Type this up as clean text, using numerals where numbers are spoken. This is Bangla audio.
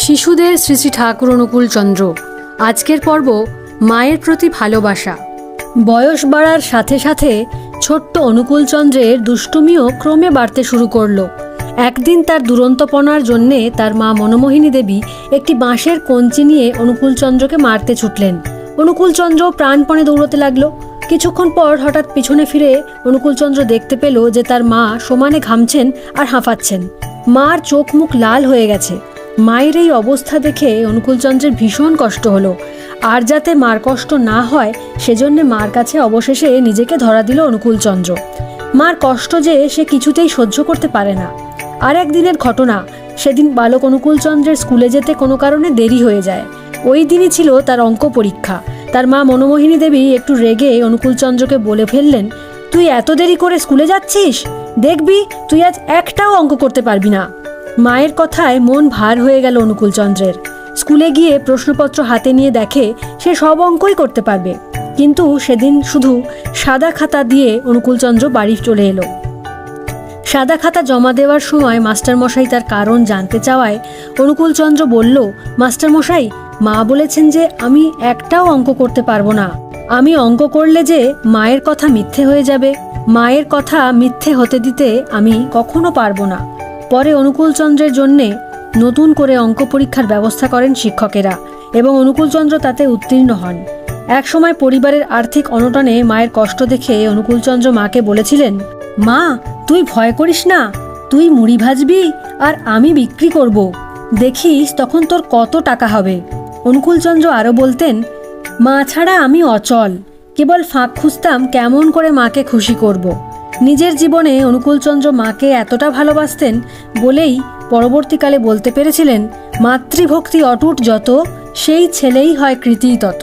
শিশুদের শ্রী শ্রী ঠাকুর অনুকূলচন্দ্র। আজকের পর্ব মায়ের প্রতি ভালোবাসা। বয়স বাড়ার সাথে সাথে ছোট্ট অনুকূলচন্দ্রের দুষ্টুমিও ক্রমে বাড়তে শুরু করলো। একদিন তার দুরন্তপনার জন্যে তার মা মনমোহিনী দেবী একটি বাঁশের কঞ্চি নিয়ে অনুকূলচন্দ্রকে মারতে ছুটলেন। অনুকূলচন্দ্র প্রাণপণে দৌড়তে লাগলো। কিছুক্ষণ পর হঠাৎ পিছনে ফিরে অনুকূলচন্দ্র দেখতে পেল যে তার মা সমানে ঘামছেন আর হাঁফাচ্ছেন। মার চোখ মুখ লাল হয়ে গেছে। মায়ের এই অবস্থা দেখে অনুকূলচন্দ্রের ভীষণ কষ্ট হলো। আর যাতে মার কষ্ট না হয় সেজন্য মার কাছে অবশেষে নিজেকে ধরা দিল অনুকূলচন্দ্র। মার কষ্ট যে সে কিছুতেই সহ্য করতে পারে না। আর একদিনের ঘটনা, সেদিন বালক অনুকূলচন্দ্রের স্কুলে যেতে কোনো কারণে দেরি হয়ে যায়। ওই দিনই ছিল তার অঙ্ক পরীক্ষা। তার মা মনমোহিনী দেবী একটু রেগে অনুকূলচন্দ্রকে বলে ফেললেন, তুই এত দেরি করে স্কুলে যাচ্ছিস, দেখবি তুই আজ একটাও অঙ্ক করতে পারবি না। মায়ের কথায় মন ভার হয়ে গেল অনুকূলচন্দ্রের। স্কুলে গিয়ে প্রশ্নপত্র হাতে নিয়ে দেখে সে সব অঙ্কই করতে পারবে। কিন্তু সেদিন শুধু সাদা খাতা দিয়ে অনুকূলচন্দ্র বাড়ি চলে এলো। সাদা খাতা জমা দেওয়ার সময় মাস্টারমশাই তার কারণ জানতে চাওয়ায় অনুকূলচন্দ্র বলল, মাস্টারমশাই, মা বলেছেন যে আমি একটাও অঙ্ক করতে পারবো না। আমি অঙ্ক করলে যে মায়ের কথা মিথ্যে হয়ে যাবে, মায়ের কথা মিথ্যে হতে দিতে আমি কখনো পারবো না। পরে অনুকূলচন্দ্রের জন্যে নতুন করে অঙ্ক পরীক্ষার ব্যবস্থা করেন শিক্ষকেরা এবং অনুকূলচন্দ্র তাতে উত্তীর্ণ হন। একসময় পরিবারের আর্থিক অনটনে মায়ের কষ্ট দেখে অনুকূলচন্দ্র মাকে বলেছিলেন, মা, তুই ভয় করিস না, তুই মুড়ি ভাজবি আর আমি বিক্রি করব, দেখিস তখন তোর কত টাকা হবে। অনুকূলচন্দ্র আরও বলতেন, মা ছাড়া আমি অচল, কেবল ফাঁক খুঁজতাম কেমন করে মাকে খুশি করব। নিজের জীবনে অনুকূলচন্দ্র মাকে এতটা ভালোবাসতেন বলেই পরবর্তীকালে বলতে পেরেছিলেন, মাতৃভক্তি অটুট যত, সেই ছেলেই হয় কৃতী তত।